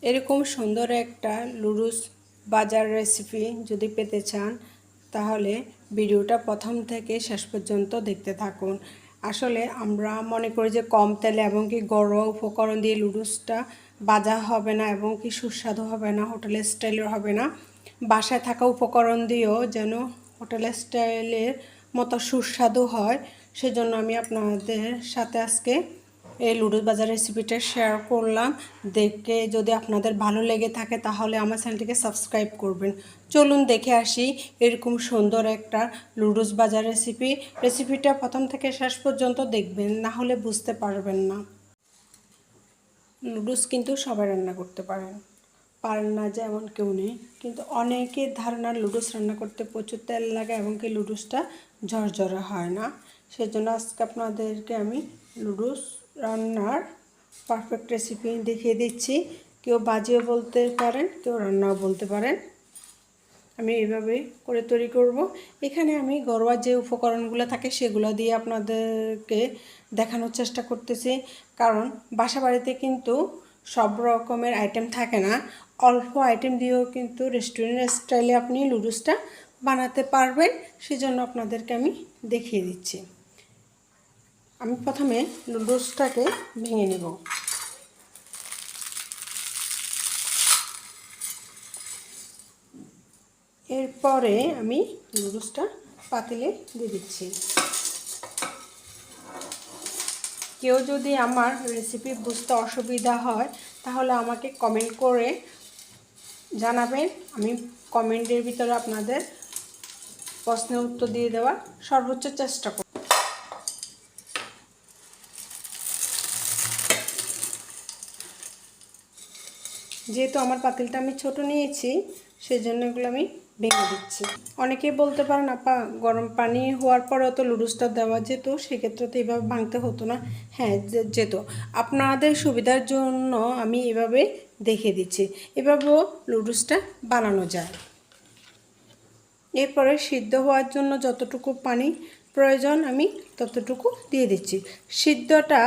এরকম সুন্দর একটা লুডুস বাজার রেসিপি যদি পেতে চান তাহলে ভিডিওটা প্রথম থেকে শেষ পর্যন্ত দেখতে থাকুন। আসলে আমরা মনে করি যে কম তেলে এবং কি ঘরোয়া উপকরণ দিয়ে লুডুসটা ভাজা হবে না এবং কি সুস্বাদু হবে না, হোটেলের স্টাইলের হবে না। বাসায় থাকা উপকরণ দিয়েও যেন হোটেলের স্টাইলের মতো সুস্বাদু হয়, সেজন্য আমি আপনাদের সাথে আজকে এই লুডুস বাজার রেসিপিটা শেয়ার করলাম। দেখে যদি আপনাদের ভালো লেগে থাকে তাহলে আমার চ্যানেলটিকে সাবস্ক্রাইব করবেন। চলুন দেখে আসি এরকম সুন্দর একটা লুডুস বাজার রেসিপিটা প্রথম থেকে শেষ পর্যন্ত দেখবেন, না হলে বুঝতে পারবেন না। লুডুস কিন্তু সবাই রান্না করতে পারেন না যে এমন কেউ নেই, কিন্তু অনেকের ধারণা লুডুস রান্না করতে প্রচুর তেল লাগে এবং কি লুডুসটা ঝরঝরে হয় না। সেজন্য আজকে আপনাদেরকে আমি লুডুস রান্নার পারফেক্ট রেসিপি দেখিয়ে দিচ্ছি। কেউ বাজিও বলতে পারেন, কেউ রান্নাও বলতে পারেন। আমি এইভাবে করে তৈরি করব। এখানে আমি ঘরোয়া যে উপকরণগুলো থাকে সেগুলো দিয়ে আপনাদেরকে দেখানোর চেষ্টা করতেছি, কারণ বাসা বাড়িতে কিন্তু সব রকমের আইটেম থাকে না। অল্প আইটেম দিয়েও কিন্তু রেস্টুরেন্ট স্টাইলে আপনি লুডুসটা বানাতে পারবেন, সেজন্য আপনাদেরকে আমি দেখিয়ে দিচ্ছি। আমি প্রথমে লুডুসটাকে ভেঙে নেব। এরপরে আমি লুডুসটা পাতিলে দিয়ে দিচ্ছি। কেউ যদি আমার রেসিপি বুঝতে অসুবিধা হয় তাহলে আমাকে কমেন্ট করে জানাবেন। আমি কমেন্টের ভিতরে আপনাদের প্রশ্নের উত্তর দিয়ে দেওয়ার সর্বোচ্চ চেষ্টা করব। যেহেতু আমার পাতিলটা আমি ছোট নিয়েছি, সেজন্য এগুলো আমি ভেঙে দিচ্ছি। অনেকেই বলতে পারেন আপা গরম পানি হওয়ার পরেও তো লুডুসটা দেওয়া যেত, সেক্ষেত্রে তো এইভাবে ভাঙতে হতো না। হ্যাঁ যেত, আপনাদের সুবিধার জন্য আমি এভাবে দেখিয়ে দিচ্ছি। এভাবেও লুডুসটা বানানো যায়। এরপরে সিদ্ধ হওয়ার জন্য যতটুকু পানি প্রয়োজন আমি ততটুকু দিয়ে দিচ্ছি। সিদ্ধটা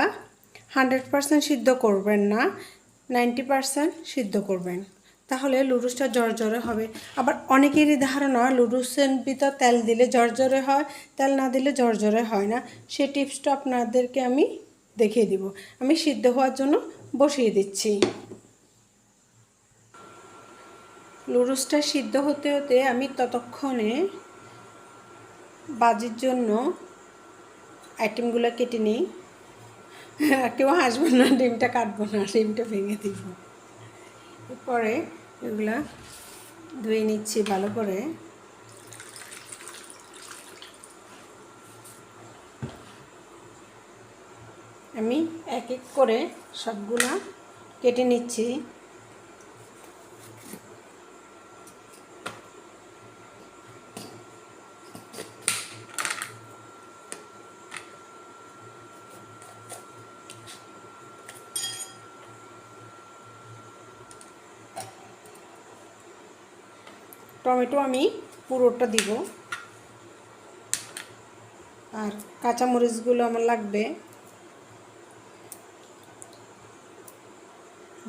100% সিদ্ধ করবেন না, 90% সিদ্ধ করবেন, তাহলে লুডুসটা ঝরঝরে হবে। আবার অনেকেরই ধারণা লুডুসের ভিতর তেল দিলে ঝরঝরে হয়, তেল না দিলে ঝরঝরে হয় না। সেই টিপসটা আপনাদেরকে আমি দেখিয়ে দিব। আমি সিদ্ধ হওয়ার জন্য বসিয়ে দিচ্ছি। লুডুসটা সিদ্ধ হতে হতে আমি ততক্ষণে বাজির জন্য আইটেমগুলো কেটে নিই। কেউ হাসবো না, ডিমটা কাটবো না, ডিমটা ভেঙে দিব। এরপরে এগুলা ধুয়ে নিচ্ছি ভালো করে। আমি এক এক করে সবগুলা কেটে নিচ্ছি। টমেটো আমি পুরোটা দিব, আর কাঁচামরিচগুলো আমার লাগবে।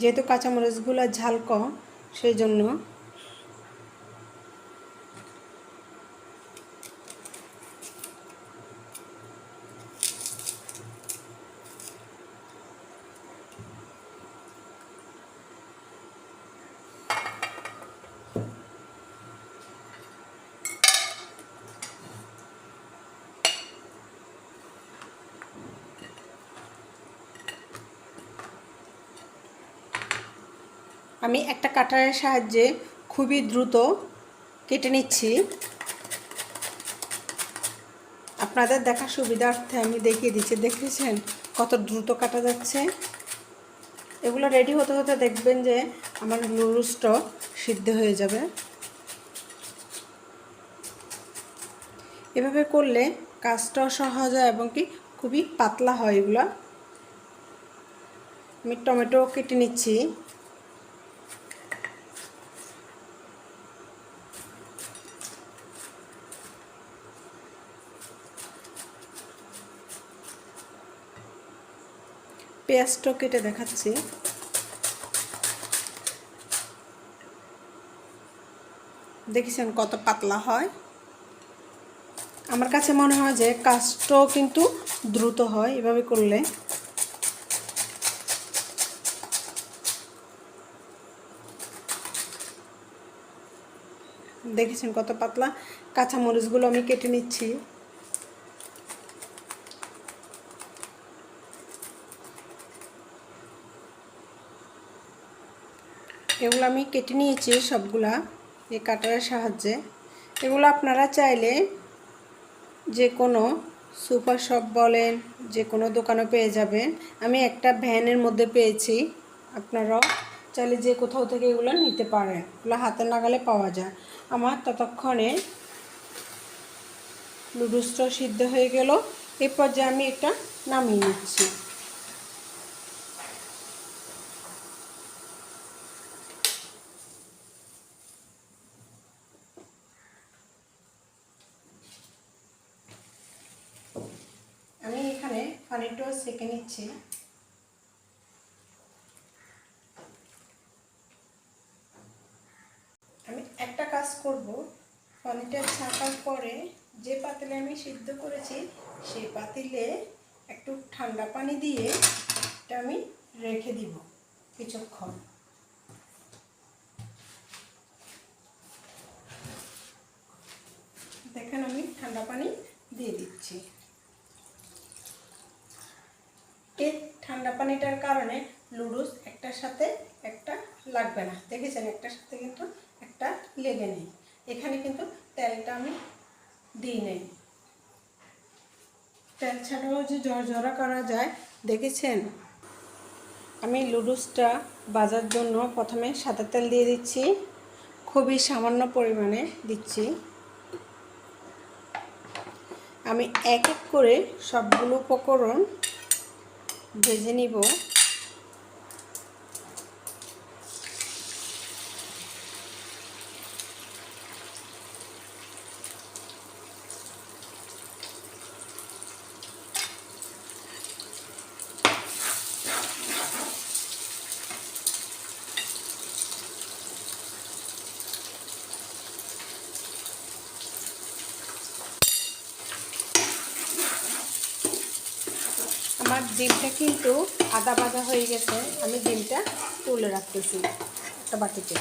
যেহেতু কাঁচামরিচগুলো ঝাল কম, সেই জন্য আমি একটা কাটারের সাহায্যে খুবই দ্রুত কেটে নিচ্ছি। আপনাদের দেখার সুবিধার্থে আমি দেখিয়ে দিচ্ছি। দেখেছেন কত দ্রুত কাটা যাচ্ছে। এগুলো রেডি হতে হতে দেখবেন যে আমার লুডুসটা সিদ্ধ হয়ে যাবে। এভাবে করলে কাজটাও সহজ হয় এবং কি খুবই পাতলা হয় এগুলো। আমি টমেটো কেটে নিচ্ছি। পেঁয়াজটাও কেটে দেখাচ্ছি। দেখেছেন কত পাতলা হয়। আমার কাছে মনে হয় যে কাজটাও কিন্তু দ্রুত হয় এভাবে করলে। দেখেছেন কত পাতলা। কাঁচামরিচগুলো আমি কেটে নিচ্ছি। এগুলো আমি কেটে নিয়েছি সবগুলা এই কাটারের সাহায্যে। এগুলো আপনারা চাইলে যে কোনো সুপার শপ বলেন, যে কোনো দোকানে পেয়ে যাবেন। আমি একটা ভ্যানের মধ্যে পেয়েছি, আপনারাও চাইলে যে কোথাও থেকে এগুলো নিতে পারেন। এগুলো হাতের নাগালে পাওয়া যায়। আমার ততক্ষণে নুডলসটা সিদ্ধ হয়ে গেল। এই পর্যায়ে আমি এটা নামিয়ে নিচ্ছি। আমি এখানে পানিটাও সেঁকে নিচ্ছি। আমি একটা কাজ করব, পানিটা ছাঁকার পরে যে পাতিলে আমি সিদ্ধ করেছি সেই পাতিলে একটু ঠান্ডা পানি দিয়ে এটা আমি রেখে দিব কিছুক্ষণ। দেখেন আমি ঠান্ডা পানি দিয়ে দিচ্ছি। এই ঠান্ডা পানিটার কারণে নুডলস একটার সাথে একটা লাগবে না। দেখেছেন একটার সাথে কিন্তু একটা লেগে নেই। এখানে কিন্তু তেলটা আমি দিই নেই। তেল ছাড়াও যে ঝরঝরা করা যায় দেখেছেন। আমি নুডলসটা ভাজার জন্য প্রথমে সাদা তেল দিয়ে দিচ্ছি, খুবই সামান্য পরিমাণে দিচ্ছি। আমি এক এক করে সবগুলো উপকরণ ভেজে নিব। আমার ডিমটা কিন্তু আদা ভাজা হয়ে গেছে। আমি ডিমটা তুলে রাখতেছি একটা বাটিতে।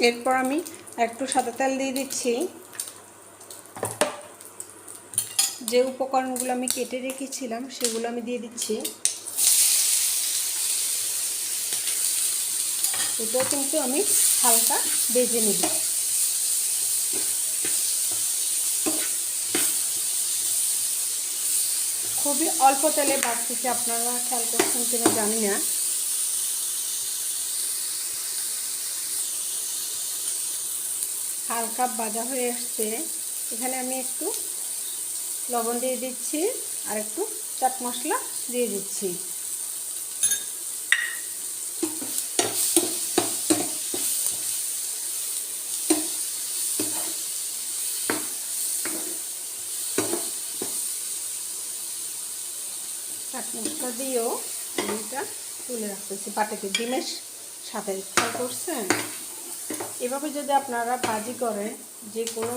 এরপর আমি একটু সাদা তেল দিয়ে দিচ্ছি। যে উপকরণগুলো আমি কেটে রেখেছিলাম সেগুলো আমি দিয়ে দিচ্ছি। এটাও কিন্তু আমি হালকা ভেজে নিব। খুবই অল্প তেলে ভাজতেছি, আপনারা খেয়াল করছেন কিনা জানি না। হালকা ভাজা হয়ে আসছে। এখানে আমি একটু লবণ দিয়ে দিচ্ছি আর একটু চাট মশলা দিয়ে দিচ্ছি। চাট মশলা দিয়েও আমি এটা তুলে রাখতেছি বাটিতে ডিমের সাথে। খেয়াল করছেন? এভাবে যদি আপনারা ভাজি করেন যে কোনো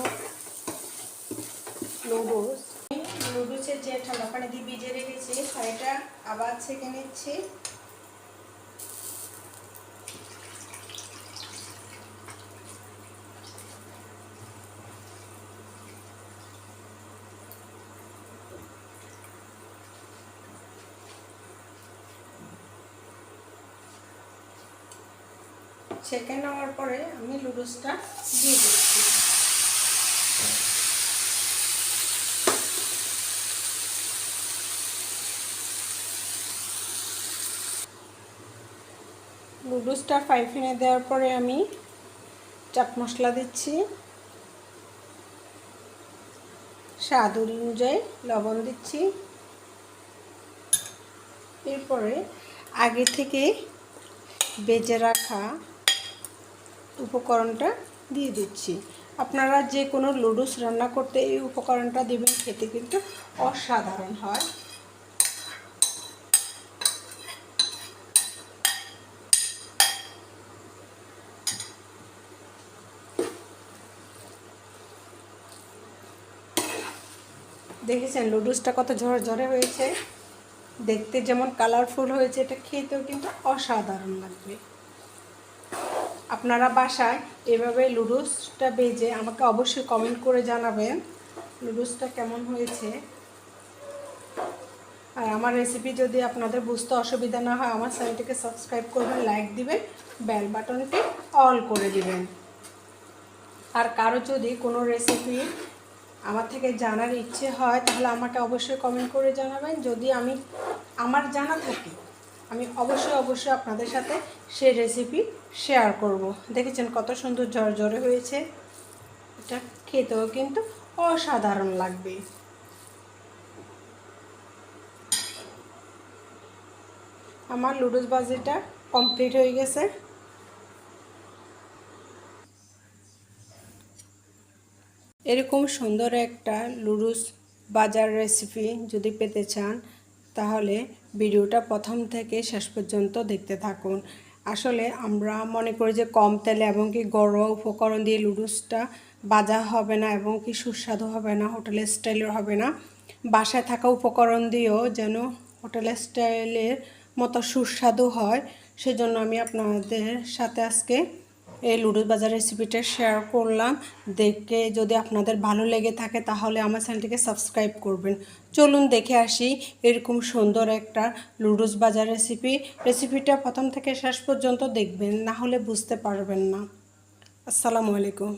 নুডলসের যে ঠান্ডা পানি দিয়ে ভিজিয়ে রেখেছি সেটা আবার ছেঁকে নিচ্ছি। ছেঁকে নেওয়ার পরে আমি নুডলসটা দিয়ে দিচ্ছি। নুডলসটা ফ্রাই প্যানে দেওয়ার পরে আমি চাট মশলা দিচ্ছি, স্বাদ অনুযায়ী লবণ দিচ্ছি। এরপরে আগে থেকে ভেজে রাখা উপকরণটা দিয়ে দিচ্ছি। আপনারা যে কোনো নুডলস রান্না করতে এই উপকরণটা দিবেন, খেতে কিন্তু অসাধারণ হয়। দেখেছেন লুডুসটা কত ঝরঝরে হয়েছে, দেখতে যেমন কালারফুল হয়েছে, এটা খেতেও কিন্তু অসাধারণ লাগবে। আপনারা বাসায় এভাবে লুডুসটা ভেজে আমাকে অবশ্যই কমেন্ট করে জানাবেন লুডুসটা কেমন হয়েছে। আর আমার রেসিপি যদি আপনাদের বুঝতে অসুবিধা না হয় আমার চ্যানেলটিকে সাবস্ক্রাইব করবেন, লাইক দিবেন, বেল বাটনটি অল করে দিবেন। আর কারো যদি কোনো রেসিপি আমার থেকে জানার ইচ্ছে হয় তাহলে আমাকে অবশ্যই কমেন্ট করে জানাবেন। যদি আমার জানা থাকে আমি অবশ্যই আপনাদের সাথে সেই রেসিপি শেয়ার করব। দেখেছেন কত সুন্দর ঝরঝরে হয়েছে, এটা খেতেও কিন্তু অসাধারণ লাগবে। আমার লুডুস ভাজিটা কমপ্লিট হয়ে গেছে। এরকম সুন্দর একটা লুডুস ভাজার রেসিপি যদি পেতে চান তাহলে ভিডিওটা প্রথম থেকে শেষ পর্যন্ত দেখতে থাকুন। আসলে আমরা মনে করি যে কম তেলে এবং কি ঘরোয়া উপকরণ দিয়ে লুডুসটা ভাজা হবে না এবং কি সুস্বাদু হবে না, হোটেলের স্টাইলের হবে না। বাসায় থাকা উপকরণ দিয়েও যেন হোটেলের স্টাইলের মতো সুস্বাদু হয়, সেজন্য আমি আপনাদের সাথে আজকে এই লুডুস ভাজার রেসিপিটা শেয়ার করলাম। দেখে যদি আপনাদের ভালো লেগে থাকে তাহলে আমার চ্যানেলটিকে সাবস্ক্রাইব করবেন। চলুন দেখে আসি এরকম সুন্দর একটা লুডুস ভাজার রেসিপিটা প্রথম থেকে শেষ পর্যন্ত দেখবেন, না হলে বুঝতে পারবেন না। আসসালামু আলাইকুম।